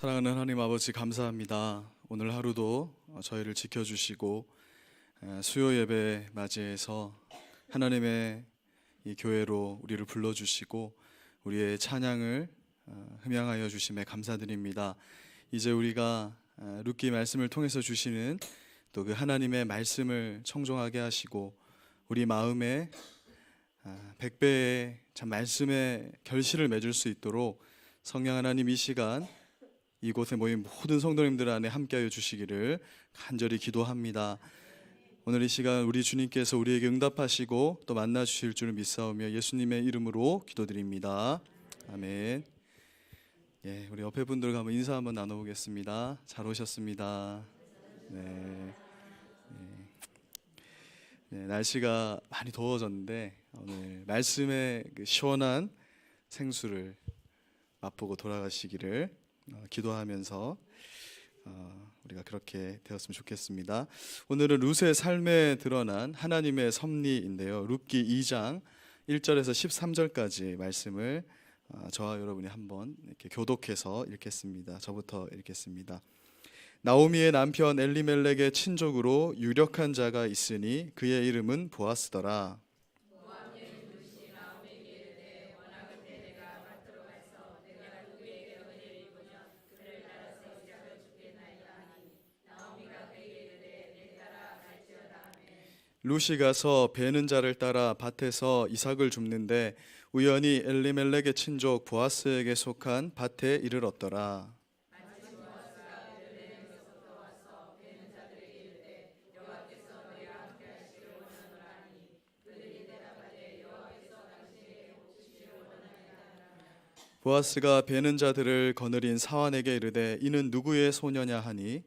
사랑하는 하나님 아버지, 감사합니다. 오늘 하루도 저희를 지켜주시고 수요 예배 맞이해서 하나님의 이 교회로 우리를 불러주시고 우리의 찬양을 흠양하여 주심에 감사드립니다. 이제 우리가 룻기 말씀을 통해서 주시는 또 그 하나님의 말씀을 청종하게 하시고 우리 마음에 100배의 참 말씀의 결실을 맺을 수 있도록 성령 하나님 이 시간 이곳에 모인 모든 성도님들 안에 함께하여 주시기를 간절히 기도합니다. 오늘 이 시간 우리 주님께서 우리에게 응답하시고 또 만나 주실 줄을 믿사오며 예수님의 이름으로 기도드립니다. 아멘. 예, 우리 옆에 분들과 한번 인사 한번 나눠보겠습니다. 잘 오셨습니다. 네. 네, 날씨가 많이 더워졌는데 오늘 말씀의 그 시원한 생수를 맛보고 돌아가시기를 기도하면서 우리가 그렇게 되었으면 좋겠습니다. 오늘은 룻의 삶에 드러난 하나님의 섭리인데요. 룻기 2장 1절에서 13절까지 말씀을 저와 여러분이 한번 이렇게 교독해서 읽겠습니다. 저부터 읽겠습니다. 나오미의 남편 엘리멜렉의 친족으로 유력한 자가 있으니 그의 이름은 보아스더라. 룻이 가서 베는 자를 따라 밭에서 이삭을 줍는데 우연히 엘리멜렉의 친족 보아스에게 속한 밭에 이르렀더라. 보아스가 베는 자들을 거느린 사환에게 이르되 이는 누구의 소녀냐 하니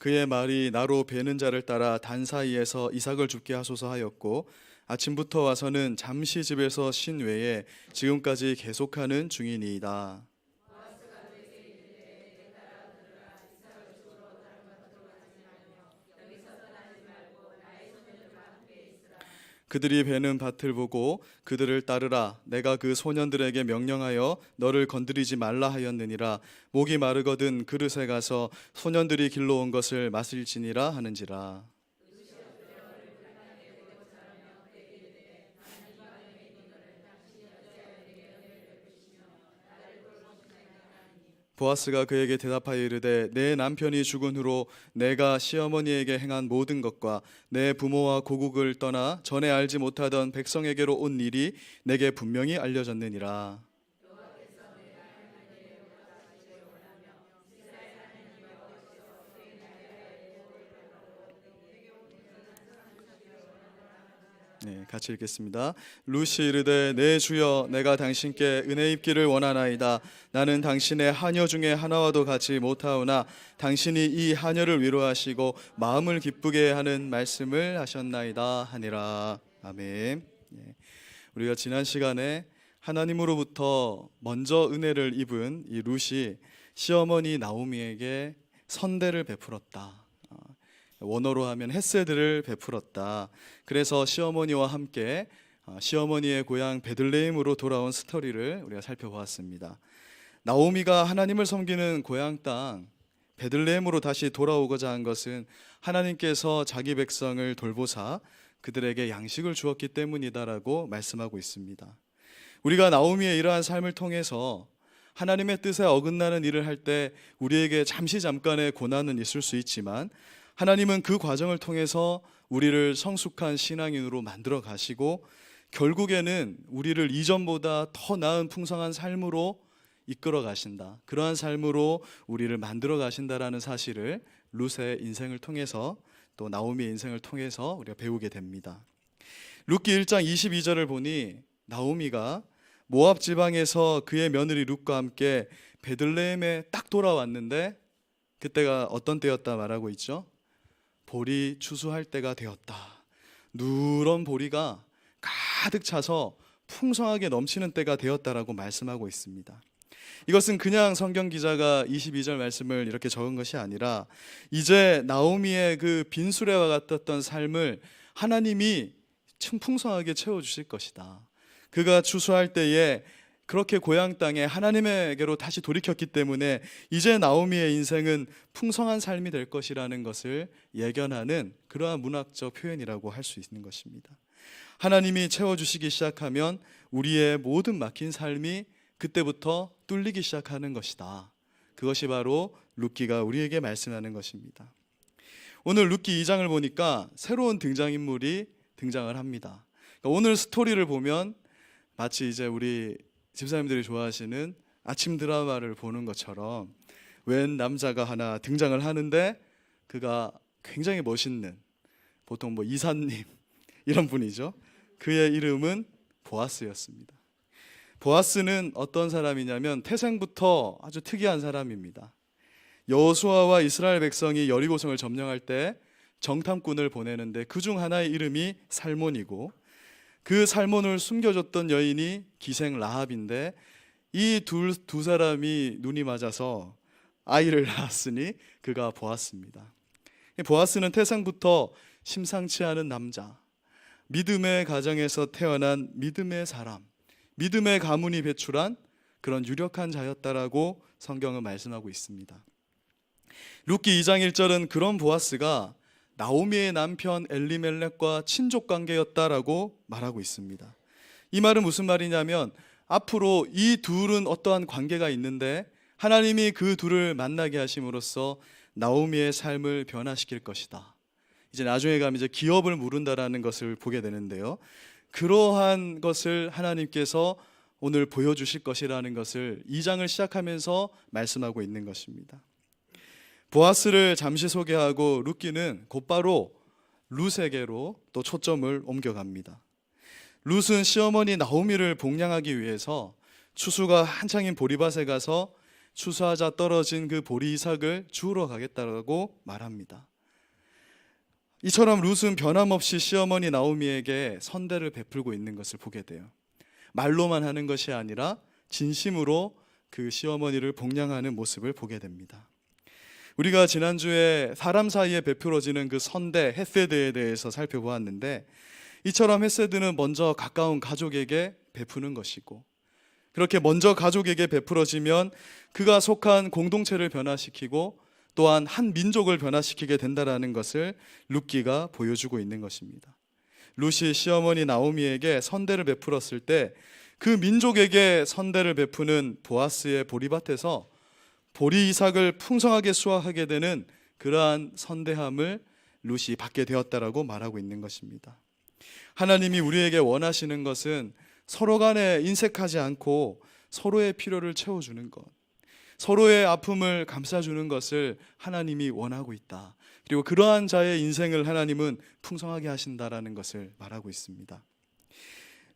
그의 말이 나로 베는 자를 따라 단 사이에서 이삭을 줍게 하소서 하였고 아침부터 와서는 잠시 집에서 쉰 외에 지금까지 계속하는 중이니이다. 그들이 베는 밭을 보고 그들을 따르라. 내가 그 소년들에게 명령하여 너를 건드리지 말라 하였느니라. 목이 마르거든 그릇에 가서 소년들이 길러온 것을 마실지니라 하는지라. 보아스가 그에게 대답하여 이르되 내 남편이 죽은 후로 내가 시어머니에게 행한 모든 것과 내 부모와 고국을 떠나 전에 알지 못하던 백성에게로 온 일이 내게 분명히 알려졌느니라. 네, 같이 읽겠습니다. 룻이 이르되 내 주여 내가 당신께 은혜 입기를 원하나이다. 나는 당신의 하녀 중에 하나와도 같이 못하오나 당신이 이 하녀를 위로하시고 마음을 기쁘게 하는 말씀을 하셨나이다 하니라. 아멘. 네, 우리가 지난 시간에 하나님으로부터 먼저 은혜를 입은 이 룻이 시어머니 나오미에게 선대를 베풀었다. 원어로 하면 헤세드를 베풀었다. 그래서 시어머니와 함께 시어머니의 고향 베들레헴으로 돌아온 스토리를 우리가 살펴보았습니다. 나오미가 하나님을 섬기는 고향 땅 베들레헴으로 다시 돌아오고자 한 것은 하나님께서 자기 백성을 돌보사 그들에게 양식을 주었기 때문이다라고 말씀하고 있습니다. 우리가 나오미의 이러한 삶을 통해서 하나님의 뜻에 어긋나는 일을 할 때 우리에게 잠깐의 고난은 있을 수 있지만 하나님은 그 과정을 통해서 우리를 성숙한 신앙인으로 만들어 가시고 결국에는 우리를 이전보다 더 나은 풍성한 삶으로 이끌어 가신다. 그러한 삶으로 우리를 만들어 가신다라는 사실을 룻의 인생을 통해서 또 나오미의 인생을 통해서 우리가 배우게 됩니다. 룻기 1장 22절을 보니 나오미가 모압 지방에서 그의 며느리 룻과 함께 베들레헴에 딱 돌아왔는데 그때가 어떤 때였다 말하고 있죠? 보리 추수할 때가 되었다. 누런 보리가 가득 차서 풍성하게 넘치는 때가 되었다라고 말씀하고 있습니다. 이것은 그냥 성경 기자가 22절 말씀을 이렇게 적은 것이 아니라 이제 나오미의 그 빈수레와 같았던 삶을 하나님이 풍성하게 채워주실 것이다. 그가 추수할 때에 그렇게 고향 땅에 하나님에게로 다시 돌이켰기 때문에 이제 나오미의 인생은 풍성한 삶이 될 것이라는 것을 예견하는 그러한 문학적 표현이라고 할 수 있는 것입니다. 하나님이 채워주시기 시작하면 우리의 모든 막힌 삶이 그때부터 뚫리기 시작하는 것이다. 그것이 바로 룻기가 우리에게 말씀하는 것입니다. 오늘 룻기 2장을 보니까 새로운 등장인물이 등장을 합니다. 그러니까 오늘 스토리를 보면 마치 이제 우리 집사님들이 좋아하시는 아침 드라마를 보는 것처럼 웬 남자가 하나 등장을 하는데 그가 굉장히 멋있는, 보통 뭐 이사님 이런 분이죠. 그의 이름은 보아스였습니다. 보아스는 어떤 사람이냐면 태생부터 아주 특이한 사람입니다. 여호수아와 이스라엘 백성이 여리고성을 점령할 때 정탐꾼을 보내는데 그중 하나의 이름이 살몬이고, 그 살몬을 숨겨줬던 여인이 기생 라합인데, 이 두 사람이 눈이 맞아서 아이를 낳았으니 그가 보아스입니다. 보아스는 태생부터 심상치 않은 남자, 믿음의 가정에서 태어난 믿음의 사람, 믿음의 가문이 배출한 그런 유력한 자였다라고 성경은 말씀하고 있습니다. 룻기 2장 1절은 그런 보아스가 나오미의 남편 엘리멜렉과 친족 관계였다라고 말하고 있습니다. 이 말은 무슨 말이냐면 앞으로 이 둘은 어떠한 관계가 있는데 하나님이 그 둘을 만나게 하심으로써 나오미의 삶을 변화시킬 것이다. 이제 나중에 가면 이제 기업을 물은다라는 것을 보게 되는데요. 그러한 것을 하나님께서 오늘 보여주실 것이라는 것을 2장을 시작하면서 말씀하고 있는 것입니다. 보아스를 잠시 소개하고 룻기는 곧바로 룻에게로 또 초점을 옮겨갑니다. 룻은 시어머니 나오미를 복량하기 위해서 추수가 한창인 보리밭에 가서 추수하자 떨어진 그 보리 이삭을 주우러 가겠다고 말합니다. 이처럼 룻은 변함없이 시어머니 나오미에게 선대를 베풀고 있는 것을 보게 돼요. 말로만 하는 것이 아니라 진심으로 그 시어머니를 복량하는 모습을 보게 됩니다. 우리가 지난주에 사람 사이에 베풀어지는 그 선대, 헤세드에 대해서 살펴보았는데, 이처럼 헤세드는 먼저 가까운 가족에게 베푸는 것이고, 그렇게 먼저 가족에게 베풀어지면 그가 속한 공동체를 변화시키고 또한 한 민족을 변화시키게 된다는 것을 룻기가 보여주고 있는 것입니다. 룻이 시어머니 나오미에게 선대를 베풀었을 때 그 민족에게 선대를 베푸는 보아스의 보리밭에서 보리 이삭을 풍성하게 수확하게 되는 그러한 선대함을 룻이 받게 되었다라고 말하고 있는 것입니다. 하나님이 우리에게 원하시는 것은 서로 간에 인색하지 않고 서로의 필요를 채워주는 것, 서로의 아픔을 감싸주는 것을 하나님이 원하고 있다. 그리고 그러한 자의 인생을 하나님은 풍성하게 하신다라는 것을 말하고 있습니다.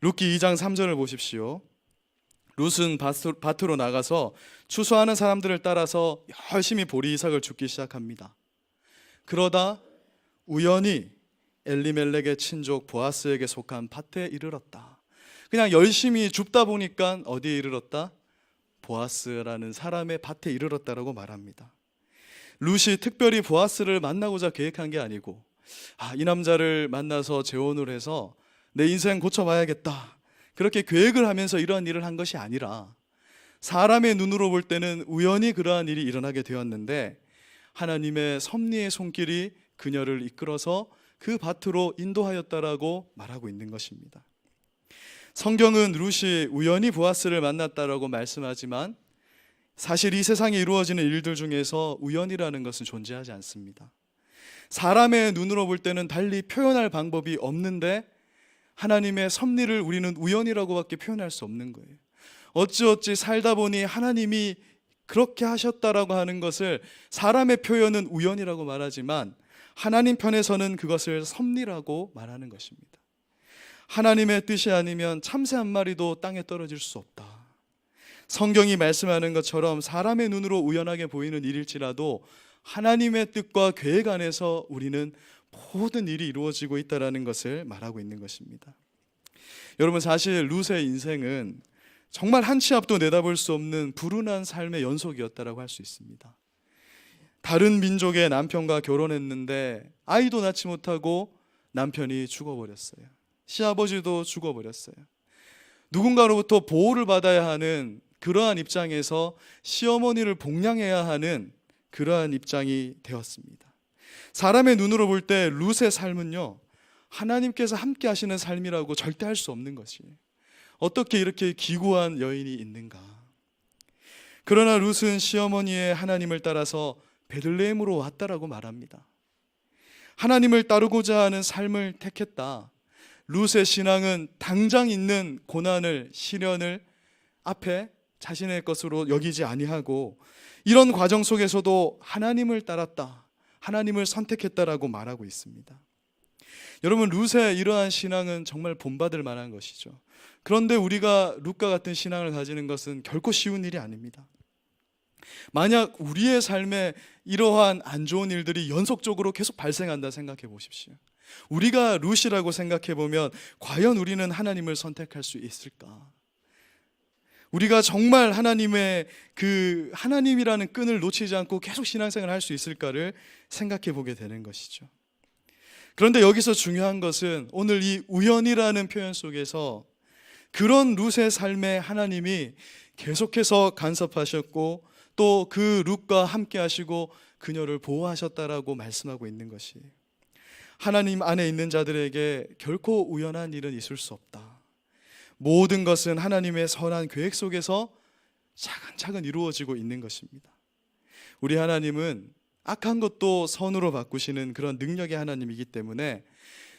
룻기 2장 3절을 보십시오. 룻은 밭으로 나가서 추수하는 사람들을 따라서 열심히 보리 이삭을 줍기 시작합니다. 그러다 우연히 엘리멜렉의 친족 보아스에게 속한 밭에 이르렀다. 그냥 열심히 줍다 보니까 어디에 이르렀다? 보아스라는 사람의 밭에 이르렀다라고 말합니다. 룻이 특별히 보아스를 만나고자 계획한 게 아니고, 이 남자를 만나서 재혼을 해서 내 인생 고쳐봐야겠다, 그렇게 계획을 하면서 이러한 일을 한 것이 아니라 사람의 눈으로 볼 때는 우연히 그러한 일이 일어나게 되었는데 하나님의 섭리의 손길이 그녀를 이끌어서 그 밭으로 인도하였다라고 말하고 있는 것입니다. 성경은 룻이 우연히 보아스를 만났다라고 말씀하지만 사실 이 세상에 이루어지는 일들 중에서 우연이라는 것은 존재하지 않습니다. 사람의 눈으로 볼 때는 달리 표현할 방법이 없는데 하나님의 섭리를 우리는 우연이라고밖에 표현할 수 없는 거예요. 어찌어찌 살다 보니 하나님이 그렇게 하셨다라고 하는 것을 사람의 표현은 우연이라고 말하지만 하나님 편에서는 그것을 섭리라고 말하는 것입니다. 하나님의 뜻이 아니면 참새 한 마리도 땅에 떨어질 수 없다. 성경이 말씀하는 것처럼 사람의 눈으로 우연하게 보이는 일일지라도 하나님의 뜻과 계획 안에서 우리는 모든 일이 이루어지고 있다는 것을 말하고 있는 것입니다. 여러분, 사실 룻의 인생은 정말 한 치 앞도 내다볼 수 없는 불운한 삶의 연속이었다고 할 수 있습니다. 다른 민족의 남편과 결혼했는데 아이도 낳지 못하고 남편이 죽어버렸어요. 시아버지도 죽어버렸어요. 누군가로부터 보호를 받아야 하는 그러한 입장에서 시어머니를 복양해야 하는 그러한 입장이 되었습니다. 사람의 눈으로 볼 때 룻의 삶은요, 하나님께서 함께 하시는 삶이라고 절대 할 수 없는 것이에요. 어떻게 이렇게 기구한 여인이 있는가. 그러나 룻은 시어머니의 하나님을 따라서 베들레헴으로 왔다라고 말합니다. 하나님을 따르고자 하는 삶을 택했다. 룻의 신앙은 당장 있는 고난을, 시련을 앞에 자신의 것으로 여기지 아니하고 이런 과정 속에서도 하나님을 따랐다, 하나님을 선택했다라고 말하고 있습니다. 여러분, 룻의 이러한 신앙은 정말 본받을 만한 것이죠. 그런데 우리가 룻과 같은 신앙을 가지는 것은 결코 쉬운 일이 아닙니다. 만약 우리의 삶에 이러한 안 좋은 일들이 연속적으로 계속 발생한다 생각해 보십시오. 우리가 룻이라고 생각해 보면 과연 우리는 하나님을 선택할 수 있을까? 우리가 정말 하나님의 그 하나님이라는 끈을 놓치지 않고 계속 신앙생활을 할 수 있을까를 생각해 보게 되는 것이죠. 그런데 여기서 중요한 것은 오늘 이 우연이라는 표현 속에서 그런 룻의 삶에 하나님이 계속해서 간섭하셨고 또 그 룻과 함께 하시고 그녀를 보호하셨다라고 말씀하고 있는 것이에요. 하나님 안에 있는 자들에게 결코 우연한 일은 있을 수 없다. 모든 것은 하나님의 선한 계획 속에서 차근차근 이루어지고 있는 것입니다. 우리 하나님은 악한 것도 선으로 바꾸시는 그런 능력의 하나님이기 때문에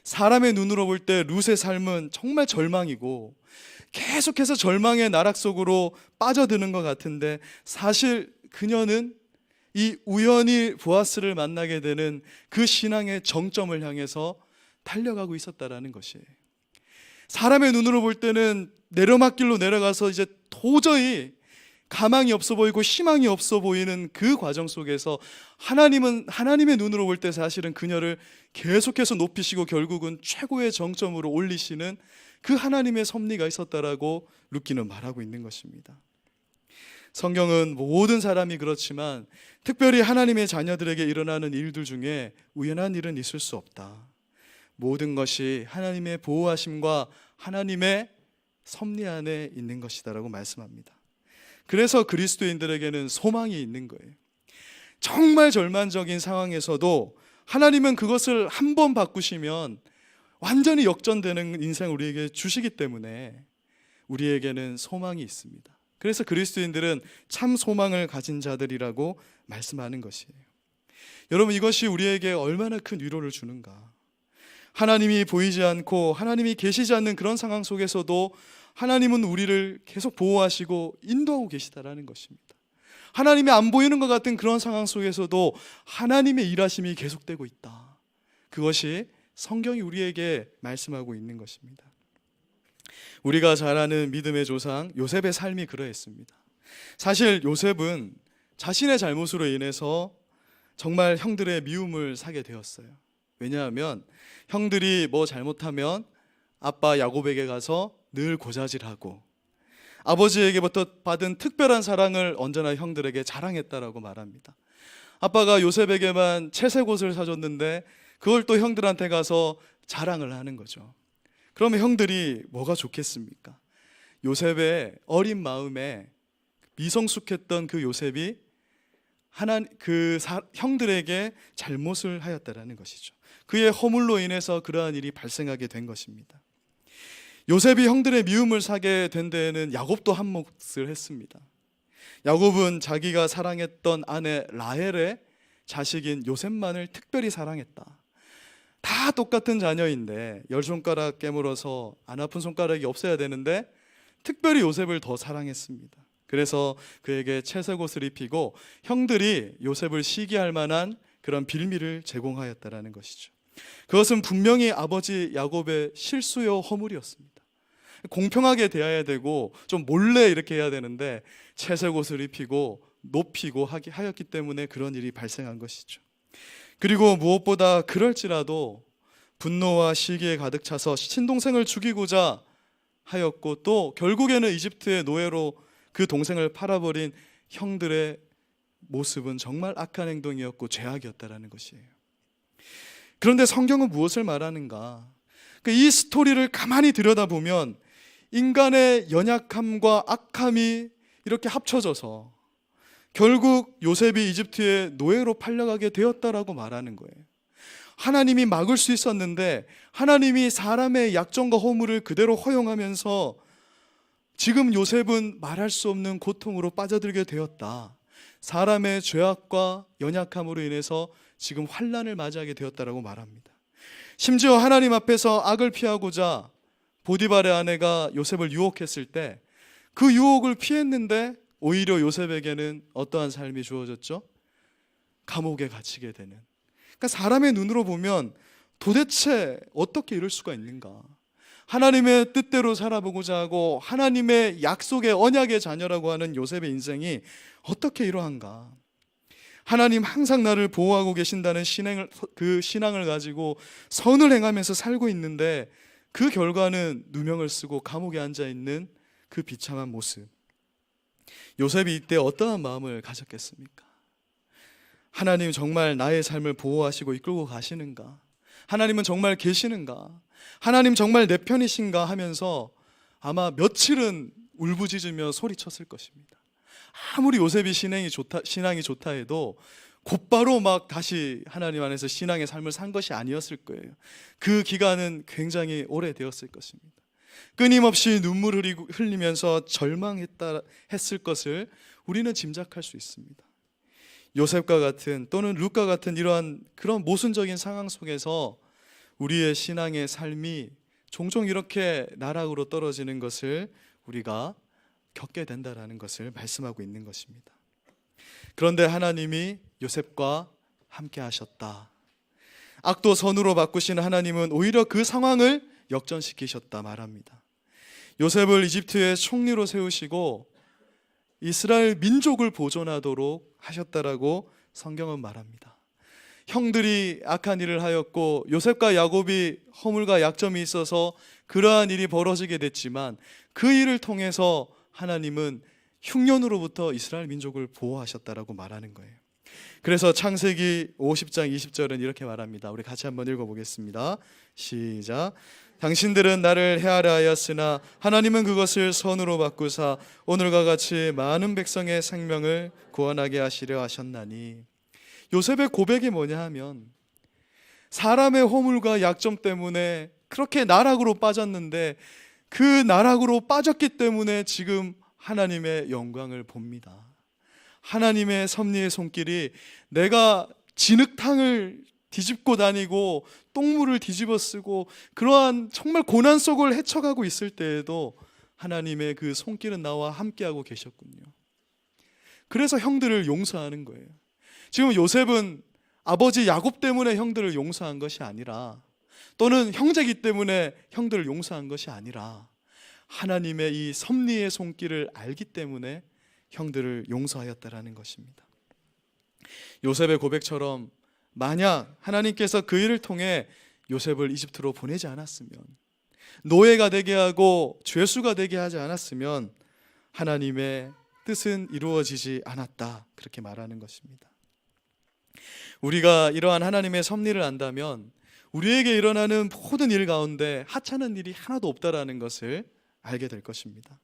사람의 눈으로 볼 때 룻의 삶은 정말 절망이고 계속해서 절망의 나락 속으로 빠져드는 것 같은데 사실 그녀는 이 우연히 보아스를 만나게 되는 그 신앙의 정점을 향해서 달려가고 있었다라는 것이에요. 사람의 눈으로 볼 때는 내려막길로 내려가서 이제 도저히 가망이 없어 보이고 희망이 없어 보이는 그 과정 속에서 하나님의 눈으로 볼 때 사실은 그녀를 계속해서 높이시고 결국은 최고의 정점으로 올리시는 그 하나님의 섭리가 있었다라고 룻기는 말하고 있는 것입니다. 성경은 모든 사람이 그렇지만 특별히 하나님의 자녀들에게 일어나는 일들 중에 우연한 일은 있을 수 없다. 모든 것이 하나님의 보호하심과 하나님의 섭리 안에 있는 것이다라고 말씀합니다. 그래서 그리스도인들에게는 소망이 있는 거예요. 정말 절망적인 상황에서도 하나님은 그것을 한번 바꾸시면 완전히 역전되는 인생을 우리에게 주시기 때문에 우리에게는 소망이 있습니다. 그래서 그리스도인들은 참 소망을 가진 자들이라고 말씀하는 것이에요. 여러분, 이것이 우리에게 얼마나 큰 위로를 주는가. 하나님이 보이지 않고 하나님이 계시지 않는 그런 상황 속에서도 하나님은 우리를 계속 보호하시고 인도하고 계시다라는 것입니다. 하나님이 안 보이는 것 같은 그런 상황 속에서도 하나님의 일하심이 계속되고 있다. 그것이 성경이 우리에게 말씀하고 있는 것입니다. 우리가 잘 아는 믿음의 조상 요셉의 삶이 그러했습니다. 사실 요셉은 자신의 잘못으로 인해서 정말 형들의 미움을 사게 되었어요. 왜냐하면 형들이 뭐 잘못하면 아빠 야곱에게 가서 늘 고자질하고 아버지에게부터 받은 특별한 사랑을 언제나 형들에게 자랑했다라고 말합니다. 아빠가 요셉에게만 채색 옷을 사줬는데 그걸 또 형들한테 가서 자랑을 하는 거죠. 그러면 형들이 뭐가 좋겠습니까? 요셉의 어린 마음에 미성숙했던 그 요셉이 형들에게 잘못을 하였다라는 것이죠. 그의 허물로 인해서 그러한 일이 발생하게 된 것입니다. 요셉이 형들의 미움을 사게 된 데에는 야곱도 한 몫을 했습니다. 야곱은 자기가 사랑했던 아내 라헬의 자식인 요셉만을 특별히 사랑했다. 다 똑같은 자녀인데 10손가락 깨물어서 안 아픈 손가락이 없어야 되는데 특별히 요셉을 더 사랑했습니다. 그래서 그에게 채색 옷을 입히고 형들이 요셉을 시기할 만한 그런 빌미를 제공하였다라는 것이죠. 그것은 분명히 아버지 야곱의 실수요 허물이었습니다. 공평하게 대해야 되고 좀 몰래 이렇게 해야 되는데 채색 옷을 입히고 높이고 하였기 때문에 그런 일이 발생한 것이죠. 그리고 무엇보다 그럴지라도 분노와 시기에 가득 차서 친동생을 죽이고자 하였고 또 결국에는 이집트의 노예로 그 동생을 팔아버린 형들의 모습은 정말 악한 행동이었고 죄악이었다라는 것이에요. 그런데 성경은 무엇을 말하는가? 이 스토리를 가만히 들여다보면 인간의 연약함과 악함이 이렇게 합쳐져서 결국 요셉이 이집트의 노예로 팔려가게 되었다라고 말하는 거예요. 하나님이 막을 수 있었는데 하나님이 사람의 약점과 허물을 그대로 허용하면서 지금 요셉은 말할 수 없는 고통으로 빠져들게 되었다. 사람의 죄악과 연약함으로 인해서 지금 환난을 맞이하게 되었다라고 말합니다. 심지어 하나님 앞에서 악을 피하고자 보디발의 아내가 요셉을 유혹했을 때 그 유혹을 피했는데 오히려 요셉에게는 어떠한 삶이 주어졌죠? 감옥에 갇히게 되는. 그러니까 사람의 눈으로 보면 도대체 어떻게 이럴 수가 있는가? 하나님의 뜻대로 살아보고자 하고 하나님의 약속의 언약의 자녀라고 하는 요셉의 인생이 어떻게 이러한가? 하나님 항상 나를 보호하고 계신다는 그 신앙을 가지고 선을 행하면서 살고 있는데 그 결과는 누명을 쓰고 감옥에 앉아있는 그 비참한 모습. 요셉이 이때 어떠한 마음을 가졌겠습니까? 하나님 정말 나의 삶을 보호하시고 이끌고 가시는가? 하나님은 정말 계시는가? 하나님 정말 내 편이신가 하면서 아마 며칠은 울부짖으며 소리쳤을 것입니다. 아무리 요셉이 신앙이 좋다 해도 곧바로 막 다시 하나님 안에서 신앙의 삶을 산 것이 아니었을 거예요. 그 기간은 굉장히 오래되었을 것입니다. 끊임없이 눈물을 흘리면서 절망했을 것을 우리는 짐작할 수 있습니다. 요셉과 같은 또는 룻과 같은 이러한 그런 모순적인 상황 속에서 우리의 신앙의 삶이 종종 이렇게 나락으로 떨어지는 것을 우리가 겪게 된다라는 것을 말씀하고 있는 것입니다. 그런데 하나님이 요셉과 함께 하셨다. 악도 선으로 바꾸신 하나님은 오히려 그 상황을 역전시키셨다 말합니다. 요셉을 이집트의 총리로 세우시고 이스라엘 민족을 보존하도록 하셨다라고 성경은 말합니다. 형들이 악한 일을 하였고 요셉과 야곱이 허물과 약점이 있어서 그러한 일이 벌어지게 됐지만 그 일을 통해서 하나님은 흉년으로부터 이스라엘 민족을 보호하셨다라고 말하는 거예요. 그래서 창세기 50장 20절은 이렇게 말합니다. 우리 같이 한번 읽어보겠습니다. 시작. 당신들은 나를 해하려 하였으나 하나님은 그것을 선으로 바꾸사 오늘과 같이 많은 백성의 생명을 구원하게 하시려 하셨나니. 요셉의 고백이 뭐냐 하면 사람의 허물과 약점 때문에 그렇게 나락으로 빠졌는데 그 나락으로 빠졌기 때문에 지금 하나님의 영광을 봅니다. 하나님의 섭리의 손길이 내가 진흙탕을 뒤집고 다니고 똥물을 뒤집어 쓰고 그러한 정말 고난 속을 헤쳐가고 있을 때에도 하나님의 그 손길은 나와 함께하고 계셨군요. 그래서 형들을 용서하는 거예요. 지금 요셉은 아버지 야곱 때문에 형들을 용서한 것이 아니라 또는 형제기 때문에 형들을 용서한 것이 아니라 하나님의 이 섭리의 손길을 알기 때문에 형들을 용서하였다라는 것입니다. 요셉의 고백처럼 만약 하나님께서 그 일을 통해 요셉을 이집트로 보내지 않았으면, 노예가 되게 하고 죄수가 되게 하지 않았으면 하나님의 뜻은 이루어지지 않았다, 그렇게 말하는 것입니다. 우리가 이러한 하나님의 섭리를 안다면 우리에게 일어나는 모든 일 가운데 하찮은 일이 하나도 없다라는 것을 알게 될 것입니다.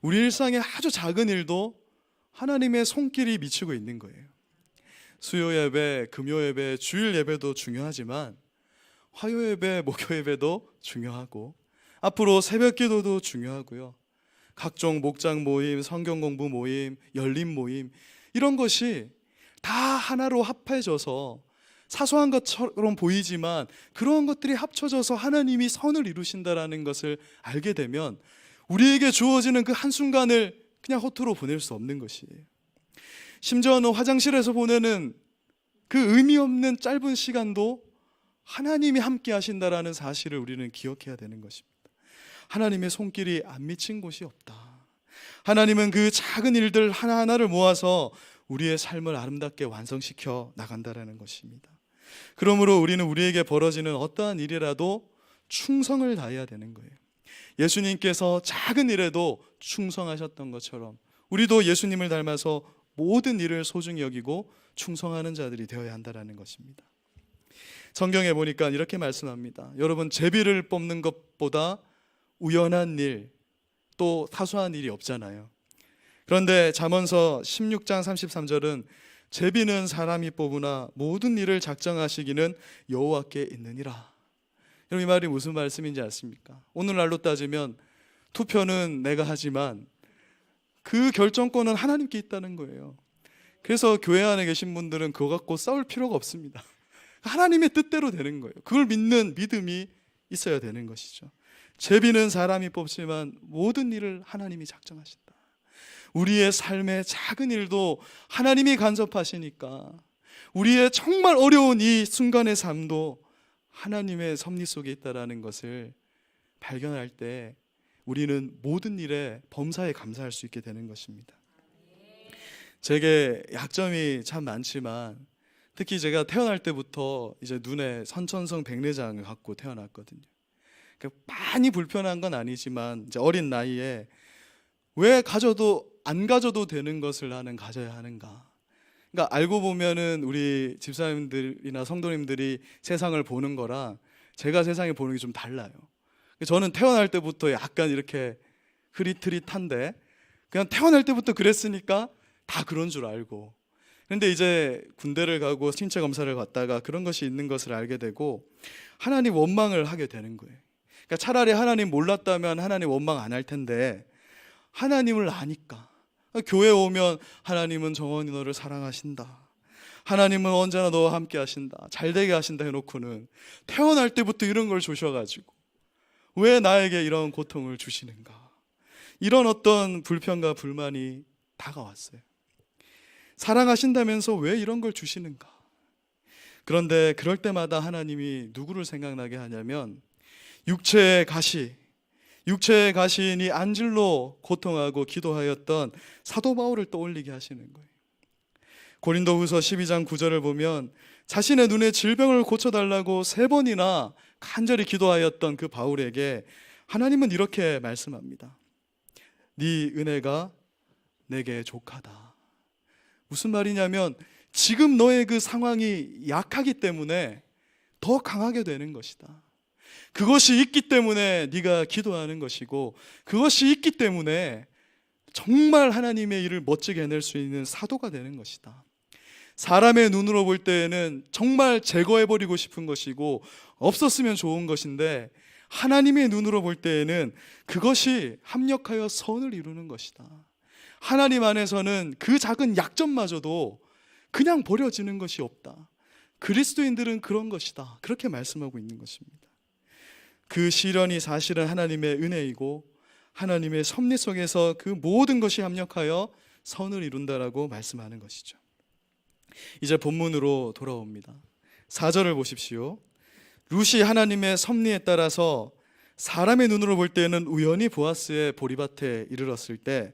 우리 일상의 아주 작은 일도 하나님의 손길이 미치고 있는 거예요. 수요 예배, 금요 예배, 주일 예배도 중요하지만 화요 예배, 목요 예배도 중요하고 앞으로 새벽 기도도 중요하고요. 각종 목장 모임, 성경 공부 모임, 열림 모임, 이런 것이 다 하나로 합해져서 사소한 것처럼 보이지만 그러한 것들이 합쳐져서 하나님이 선을 이루신다라는 것을 알게 되면 우리에게 주어지는 그 한순간을 그냥 허투루 보낼 수 없는 것이에요. 심지어는 화장실에서 보내는 그 의미 없는 짧은 시간도 하나님이 함께 하신다라는 사실을 우리는 기억해야 되는 것입니다. 하나님의 손길이 안 미친 곳이 없다. 하나님은 그 작은 일들 하나하나를 모아서 우리의 삶을 아름답게 완성시켜 나간다라는 것입니다. 그러므로 우리는 우리에게 벌어지는 어떠한 일이라도 충성을 다해야 되는 거예요. 예수님께서 작은 일에도 충성하셨던 것처럼 우리도 예수님을 닮아서 모든 일을 소중히 여기고 충성하는 자들이 되어야 한다는 것입니다. 성경에 보니까 이렇게 말씀합니다. 여러분, 제비를 뽑는 것보다 우연한 일, 또 사소한 일이 없잖아요. 그런데 잠언서 16장 33절은 제비는 사람이 뽑으나 모든 일을 작정하시기는 여호와께 있느니라. 여러분, 이 말이 무슨 말씀인지 아십니까? 오늘날로 따지면 투표는 내가 하지만 그 결정권은 하나님께 있다는 거예요. 그래서 교회 안에 계신 분들은 그거 갖고 싸울 필요가 없습니다. 하나님의 뜻대로 되는 거예요. 그걸 믿는 믿음이 있어야 되는 것이죠. 제비는 사람이 뽑지만 모든 일을 하나님이 작정하신다. 우리의 삶의 작은 일도 하나님이 간섭하시니까 우리의 정말 어려운 이 순간의 삶도 하나님의 섭리 속에 있다는 것을 발견할 때 우리는 모든 일에 범사에 감사할 수 있게 되는 것입니다. 제게 약점이 참 많지만 특히 제가 태어날 때부터 이제 눈에 선천성 백내장을 갖고 태어났거든요. 그러니까 많이 불편한 건 아니지만 이제 어린 나이에 왜 안 가져도 되는 것을 나는 가져야 하는가? 그러니까 알고 보면은 우리 집사님들이나 성도님들이 세상을 보는 거랑 제가 세상을 보는 게 좀 달라요. 저는 태어날 때부터 약간 이렇게 흐릿흐릿한데 그냥 태어날 때부터 그랬으니까 다 그런 줄 알고, 그런데 이제 군대를 가고 신체 검사를 받다가 그런 것이 있는 것을 알게 되고 하나님 원망을 하게 되는 거예요. 그러니까 차라리 하나님 몰랐다면 하나님 원망 안 할 텐데 하나님을 아니까 교회 오면 하나님은 정원이 너를 사랑하신다, 하나님은 언제나 너와 함께 하신다, 잘되게 하신다 해놓고는 태어날 때부터 이런 걸 주셔가지고 왜 나에게 이런 고통을 주시는가, 이런 어떤 불평과 불만이 다가왔어요. 사랑하신다면서 왜 이런 걸 주시는가? 그런데 그럴 때마다 하나님이 누구를 생각나게 하냐면 육체의 가시인이 안질로 고통하고 기도하였던 사도 바울을 떠올리게 하시는 거예요. 고린도후서 12장 9절을 보면 자신의 눈의 질병을 고쳐달라고 3번이나 간절히 기도하였던 그 바울에게 하나님은 이렇게 말씀합니다. 네 은혜가 내게 족하다. 무슨 말이냐면 지금 너의 그 상황이 약하기 때문에 더 강하게 되는 것이다. 그것이 있기 때문에 네가 기도하는 것이고, 그것이 있기 때문에 정말 하나님의 일을 멋지게 해낼 수 있는 사도가 되는 것이다. 사람의 눈으로 볼 때에는 정말 제거해버리고 싶은 것이고 없었으면 좋은 것인데 하나님의 눈으로 볼 때에는 그것이 합력하여 선을 이루는 것이다. 하나님 안에서는 그 작은 약점마저도 그냥 버려지는 것이 없다. 그리스도인들은 그런 것이다. 그렇게 말씀하고 있는 것입니다. 그 시련이 사실은 하나님의 은혜이고 하나님의 섭리 속에서 그 모든 것이 합력하여 선을 이룬다라고 말씀하는 것이죠. 이제 본문으로 돌아옵니다. 4절을 보십시오. 룻이 하나님의 섭리에 따라서 사람의 눈으로 볼 때는 우연히 보아스의 보리밭에 이르렀을 때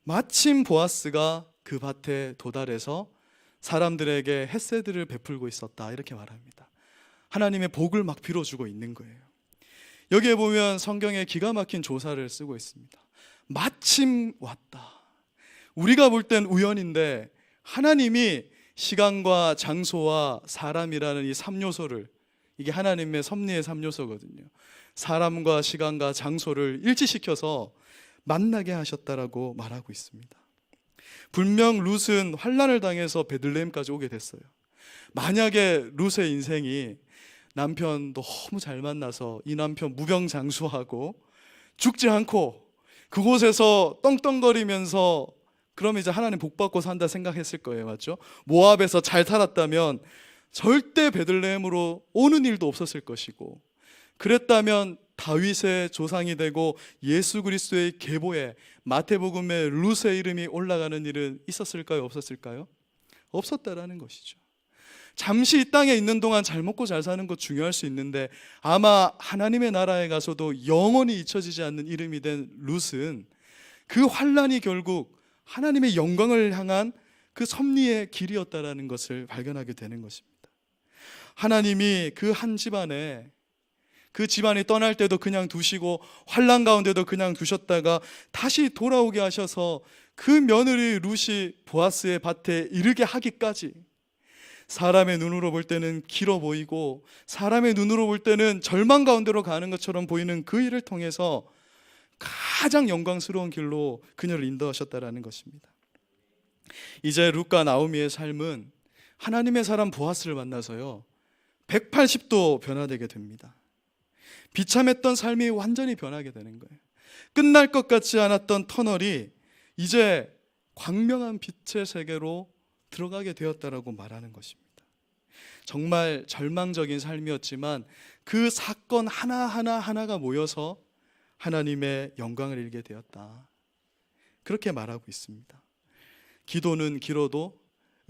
마침 보아스가 그 밭에 도달해서 사람들에게 햇새들을 베풀고 있었다, 이렇게 말합니다. 하나님의 복을 막 빌어주고 있는 거예요. 여기에 보면 성경에 기가 막힌 조사를 쓰고 있습니다. 마침 왔다. 우리가 볼 땐 우연인데 하나님이 시간과 장소와 사람이라는 이 3요소를, 이게 하나님의 섭리의 3요소거든요. 사람과 시간과 장소를 일치시켜서 만나게 하셨다라고 말하고 있습니다. 분명 룻은 환난을 당해서 베들레헴까지 오게 됐어요. 만약에 룻의 인생이 남편 너무 잘 만나서 이 남편 무병장수하고 죽지 않고 그곳에서 떵떵거리면서 그러면 이제 하나님 복받고 산다 생각했을 거예요. 맞죠? 모압에서 잘 살았다면 절대 베들레헴으로 오는 일도 없었을 것이고, 그랬다면 다윗의 조상이 되고 예수 그리스도의 계보에 마태복음에 룻의 이름이 올라가는 일은 있었을까요? 없었을까요? 없었다라는 것이죠. 잠시 이 땅에 있는 동안 잘 먹고 잘 사는 것 중요할 수 있는데 아마 하나님의 나라에 가서도 영원히 잊혀지지 않는 이름이 된 룻은 그 환난이 결국 하나님의 영광을 향한 그 섭리의 길이었다라는 것을 발견하게 되는 것입니다. 하나님이 그 한 집안에, 그 집안이 떠날 때도 그냥 두시고 환난 가운데도 그냥 두셨다가 다시 돌아오게 하셔서 그 며느리 룻이 보아스의 밭에 이르게 하기까지 사람의 눈으로 볼 때는 길어 보이고 사람의 눈으로 볼 때는 절망 가운데로 가는 것처럼 보이는 그 일을 통해서 가장 영광스러운 길로 그녀를 인도하셨다라는 것입니다. 이제 룻과 나오미의 삶은 하나님의 사람 보아스를 만나서요 180도 변화되게 됩니다. 비참했던 삶이 완전히 변하게 되는 거예요. 끝날 것 같지 않았던 터널이 이제 광명한 빛의 세계로 들어가게 되었다라고 말하는 것입니다. 정말 절망적인 삶이었지만 그 사건 하나가 모여서 하나님의 영광을 잃게 되었다. 그렇게 말하고 있습니다. 기도는 길어도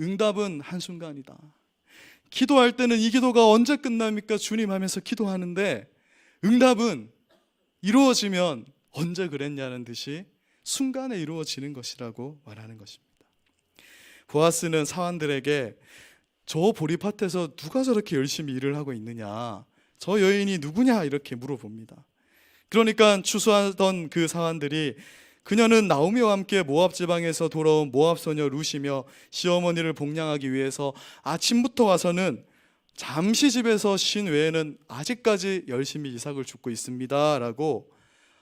응답은 한순간이다. 기도할 때는 이 기도가 언제 끝납니까? 주님 하면서 기도하는데 응답은 이루어지면 언제 그랬냐는 듯이 순간에 이루어지는 것이라고 말하는 것입니다. 보아스는 사환들에게 저 보리밭에서 누가 저렇게 열심히 일을 하고 있느냐, 저 여인이 누구냐 이렇게 물어봅니다. 그러니까 추수하던 그 사환들이 그녀는 나오미와 함께 모압 지방에서 돌아온 모압 소녀 룻이며 시어머니를 복양하기 위해서 아침부터 와서는 잠시 집에서 쉰 외에는 아직까지 열심히 이삭을 줍고 있습니다 라고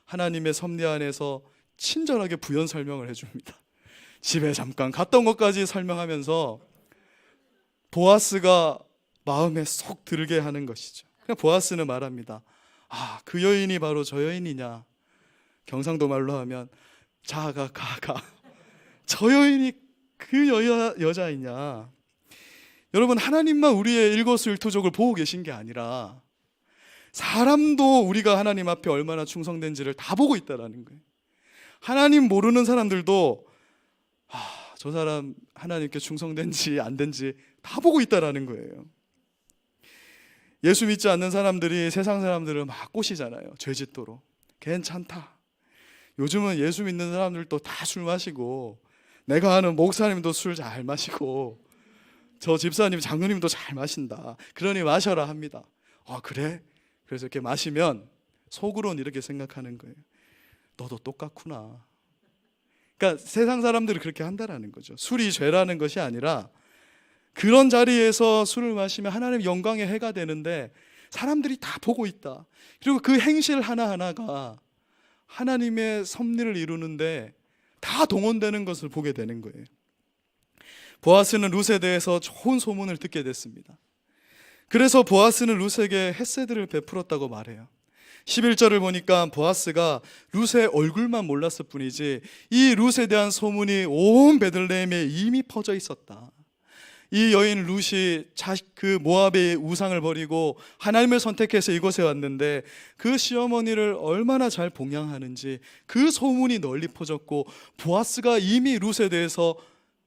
하나님의 섭리 안에서 친절하게 부연 설명을 해줍니다. 집에 잠깐 갔다 온 것까지 설명하면서 보아스가 마음에 쏙 들게 하는 것이죠. 그냥 보아스는 말합니다. 아, 그 여인이 바로 저 여인이냐? 경상도 말로 하면 자가 저 여인이 그 여자이냐? 여러분, 하나님만 우리의 일거수일투족을 보고 계신 게 아니라 사람도 우리가 하나님 앞에 얼마나 충성된지를 다 보고 있다라는 거예요. 하나님 모르는 사람들도 저 사람 하나님께 충성된지 안 된지 다 보고 있다라는 거예요. 예수 믿지 않는 사람들이 세상 사람들을 막 꼬시잖아요. 죄짓도록. 괜찮다. 요즘은 예수 믿는 사람들도 다 술 마시고, 내가 아는 목사님도 술 잘 마시고, 저 집사님 장로님도 잘 마신다. 그러니 마셔라 합니다. 그래? 그래서 이렇게 마시면 속으로는 이렇게 생각하는 거예요. 너도 똑같구나. 그러니까 세상 사람들이 그렇게 한다라는 거죠. 술이 죄라는 것이 아니라 그런 자리에서 술을 마시면 하나님 영광의 해가 되는데 사람들이 다 보고 있다. 그리고 그 행실 하나하나가 하나님의 섭리를 이루는데 다 동원되는 것을 보게 되는 거예요. 보아스는 룻에 대해서 좋은 소문을 듣게 됐습니다. 그래서 보아스는 룻에게 햇새들을 베풀었다고 말해요. 11절을 보니까 보아스가 룻의 얼굴만 몰랐을 뿐이지 이 룻에 대한 소문이 온 베들레헴에 이미 퍼져 있었다. 이 여인 룻이 그 모압의 우상을 버리고 하나님을 선택해서 이곳에 왔는데 그 시어머니를 얼마나 잘 봉양하는지 그 소문이 널리 퍼졌고, 보아스가 이미 룻에 대해서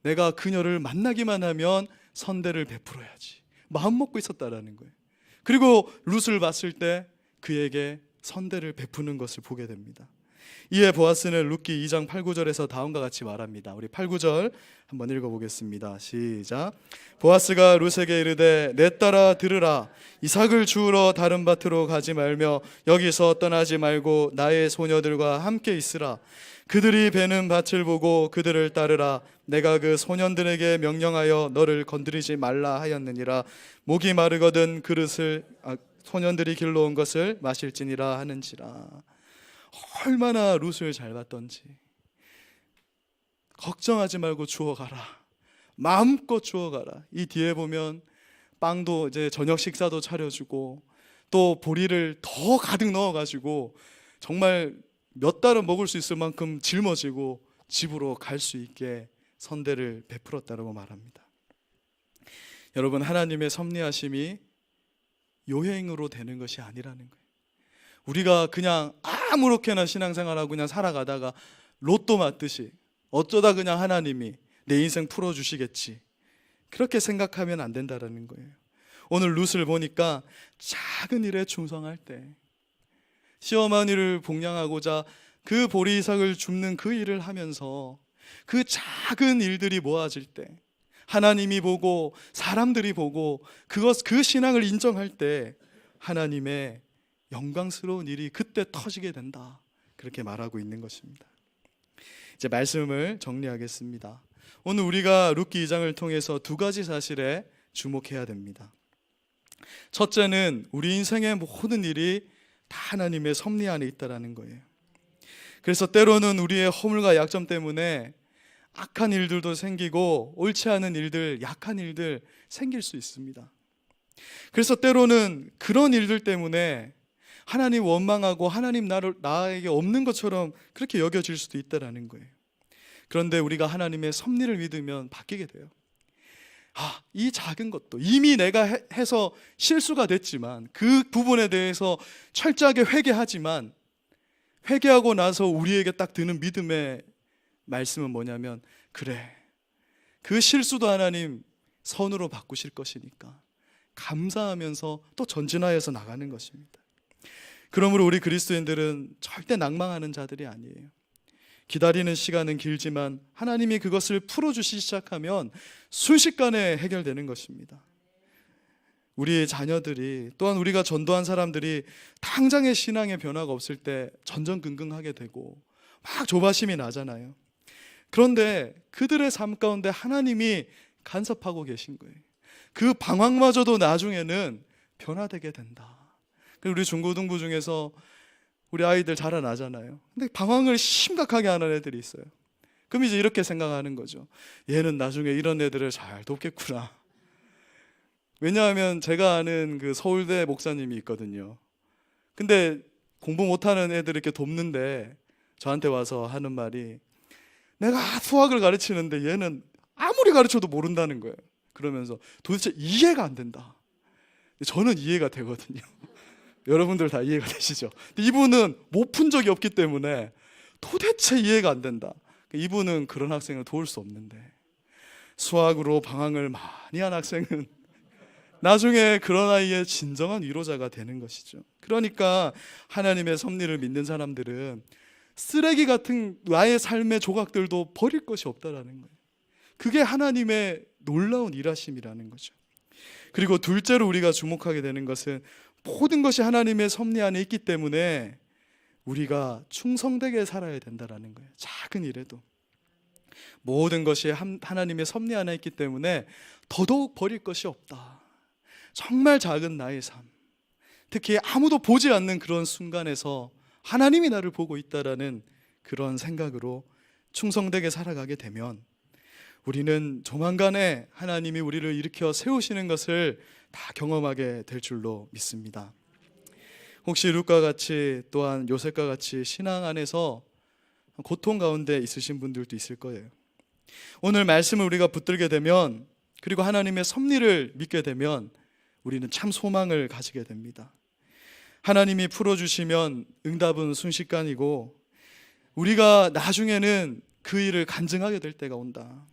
내가 그녀를 만나기만 하면 선대를 베풀어야지 마음 먹고 있었다라는 거예요. 그리고 룻을 봤을 때 그에게 선대를 베푸는 것을 보게 됩니다. 이에 보아스는 룻기 2장 8, 9절에서 다음과 같이 말합니다. 우리 8, 9절 한번 읽어보겠습니다. 시작. 보아스가 룻에게 이르되 내 딸아 들으라. 이삭을 주우러 다른 밭으로 가지 말며 여기서 떠나지 말고 나의 소녀들과 함께 있으라. 그들이 베는 밭을 보고 그들을 따르라. 내가 그 소년들에게 명령하여 너를 건드리지 말라 하였느니라. 목이 마르거든 그릇을 소년들이 길러온 것을 마실지니라 하는지라. 얼마나 룻을 잘 봤던지. 걱정하지 말고 주워가라. 마음껏 주워가라. 이 뒤에 보면 빵도 이제 저녁 식사도 차려주고 또 보리를 더 가득 넣어가지고 정말 몇 달은 먹을 수 있을 만큼 짊어지고 집으로 갈 수 있게 선대를 베풀었다고 말합니다. 여러분, 하나님의 섭리하심이 요행으로 되는 것이 아니라는 거예요. 우리가 그냥 아무렇게나 신앙생활하고 그냥 살아가다가 로또 맞듯이 어쩌다 그냥 하나님이 내 인생 풀어주시겠지, 그렇게 생각하면 안 된다는 거예요. 오늘 룻을 보니까 작은 일에 충성할 때, 시어머니를 복양하고자 그 보리 이삭을 줍는 그 일을 하면서 그 작은 일들이 모아질 때, 하나님이 보고 사람들이 보고 그 신앙을 인정할 때 하나님의 영광스러운 일이 그때 터지게 된다, 그렇게 말하고 있는 것입니다. 이제 말씀을 정리하겠습니다. 오늘 우리가 룻기 2장을 통해서 두 가지 사실에 주목해야 됩니다. 첫째는 우리 인생의 모든 일이 다 하나님의 섭리 안에 있다는 거예요. 그래서 때로는 우리의 허물과 약점 때문에 악한 일들도 생기고 옳지 않은 일들, 약한 일들 생길 수 있습니다. 그래서 때로는 그런 일들 때문에 하나님 원망하고 하나님 나에게 없는 것처럼 그렇게 여겨질 수도 있다는 거예요. 그런데 우리가 하나님의 섭리를 믿으면 바뀌게 돼요. 이 작은 것도 이미 내가 해서 실수가 됐지만 그 부분에 대해서 철저하게 회개하지만 회개하고 나서 우리에게 딱 드는 믿음의 말씀은 뭐냐면, 그래, 그 실수도 하나님 선으로 바꾸실 것이니까 감사하면서 또 전진하여서 나가는 것입니다. 그러므로 우리 그리스도인들은 절대 낭망하는 자들이 아니에요. 기다리는 시간은 길지만 하나님이 그것을 풀어주시기 시작하면 순식간에 해결되는 것입니다. 우리의 자녀들이, 또한 우리가 전도한 사람들이 당장의 신앙의 변화가 없을 때 전전긍긍하게 되고 막 조바심이 나잖아요. 그런데 그들의 삶 가운데 하나님이 간섭하고 계신 거예요. 그 방황마저도 나중에는 변화되게 된다. 우리 중고등부 중에서 우리 아이들 자라나잖아요. 근데 방황을 심각하게 하는 애들이 있어요. 그럼 이제 이렇게 생각하는 거죠. 얘는 나중에 이런 애들을 잘 돕겠구나. 왜냐하면 제가 아는 그 서울대 목사님이 있거든요. 근데 공부 못하는 애들 이렇게 돕는데 저한테 와서 하는 말이, 내가 수학을 가르치는데 얘는 아무리 가르쳐도 모른다는 거예요. 그러면서 도대체 이해가 안 된다. 저는 이해가 되거든요. 여러분들 다 이해가 되시죠? 근데 이분은 못 푼 적이 없기 때문에 도대체 이해가 안 된다. 이분은 그런 학생을 도울 수 없는데, 수학으로 방황을 많이 한 학생은 나중에 그런 아이의 진정한 위로자가 되는 것이죠. 그러니까 하나님의 섭리를 믿는 사람들은 쓰레기 같은 나의 삶의 조각들도 버릴 것이 없다라는 거예요. 그게 하나님의 놀라운 일하심이라는 거죠. 그리고 둘째로 우리가 주목하게 되는 것은 모든 것이 하나님의 섭리 안에 있기 때문에 우리가 충성되게 살아야 된다는 거예요. 작은 일에도 모든 것이 하나님의 섭리 안에 있기 때문에 더더욱 버릴 것이 없다. 정말 작은 나의 삶, 특히 아무도 보지 않는 그런 순간에서 하나님이 나를 보고 있다라는 그런 생각으로 충성되게 살아가게 되면 우리는 조만간에 하나님이 우리를 일으켜 세우시는 것을 다 경험하게 될 줄로 믿습니다. 혹시 룻과 같이, 또한 요셉과 같이 신앙 안에서 고통 가운데 있으신 분들도 있을 거예요. 오늘 말씀을 우리가 붙들게 되면, 그리고 하나님의 섭리를 믿게 되면 우리는 참 소망을 가지게 됩니다. 하나님이 풀어주시면 응답은 순식간이고 우리가 나중에는 그 일을 간증하게 될 때가 온다.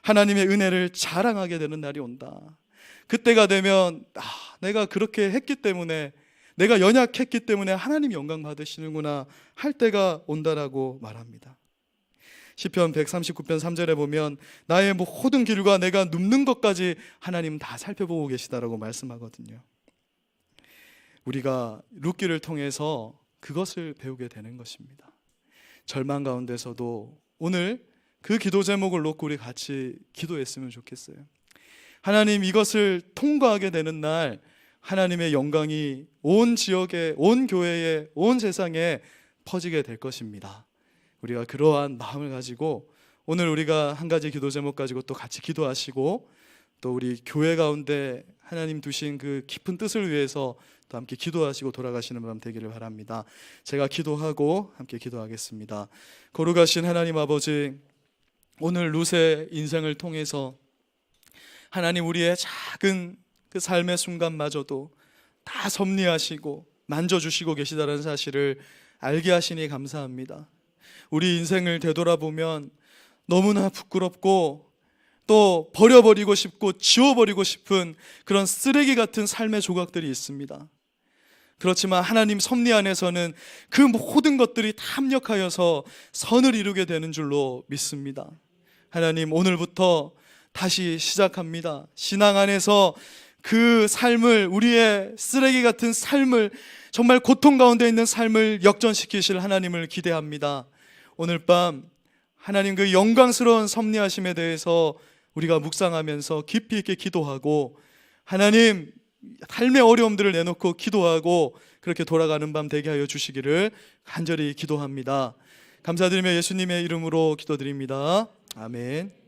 하나님의 은혜를 자랑하게 되는 날이 온다. 그때가 되면 내가 그렇게 했기 때문에, 내가 연약했기 때문에 하나님 영광 받으시는구나 할 때가 온다라고 말합니다. 시편 139편 3절에 보면 나의 모든 길과 내가 눕는 것까지 하나님 다 살펴보고 계시다라고 말씀하거든요. 우리가 룻기를 통해서 그것을 배우게 되는 것입니다. 절망 가운데서도 오늘 그 기도 제목을 놓고 우리 같이 기도했으면 좋겠어요. 하나님, 이것을 통과하게 되는 날 하나님의 영광이 온 지역에, 온 교회에, 온 세상에 퍼지게 될 것입니다. 우리가 그러한 마음을 가지고 오늘 우리가 한 가지 기도 제목 가지고 또 같이 기도하시고, 또 우리 교회 가운데 하나님 두신 그 깊은 뜻을 위해서 또 함께 기도하시고 돌아가시는 밤 되기를 바랍니다. 제가 기도하고 함께 기도하겠습니다. 거룩하신 하나님 아버지, 오늘 룻의 인생을 통해서 하나님 우리의 작은 그 삶의 순간마저도 다 섭리하시고 만져주시고 계시다는 사실을 알게 하시니 감사합니다. 우리 인생을 되돌아보면 너무나 부끄럽고 또 버려버리고 싶고 지워버리고 싶은 그런 쓰레기 같은 삶의 조각들이 있습니다. 그렇지만 하나님 섭리 안에서는 그 모든 것들이 다 합력하여서 선을 이루게 되는 줄로 믿습니다. 하나님, 오늘부터 다시 시작합니다. 신앙 안에서 그 삶을, 우리의 쓰레기 같은 삶을, 정말 고통 가운데 있는 삶을 역전시키실 하나님을 기대합니다. 오늘 밤 하나님 그 영광스러운 섭리하심에 대해서 우리가 묵상하면서 깊이 있게 기도하고 하나님 삶의 어려움들을 내놓고 기도하고 그렇게 돌아가는 밤 되게 하여 주시기를 간절히 기도합니다. 감사드리며 예수님의 이름으로 기도드립니다. 아멘.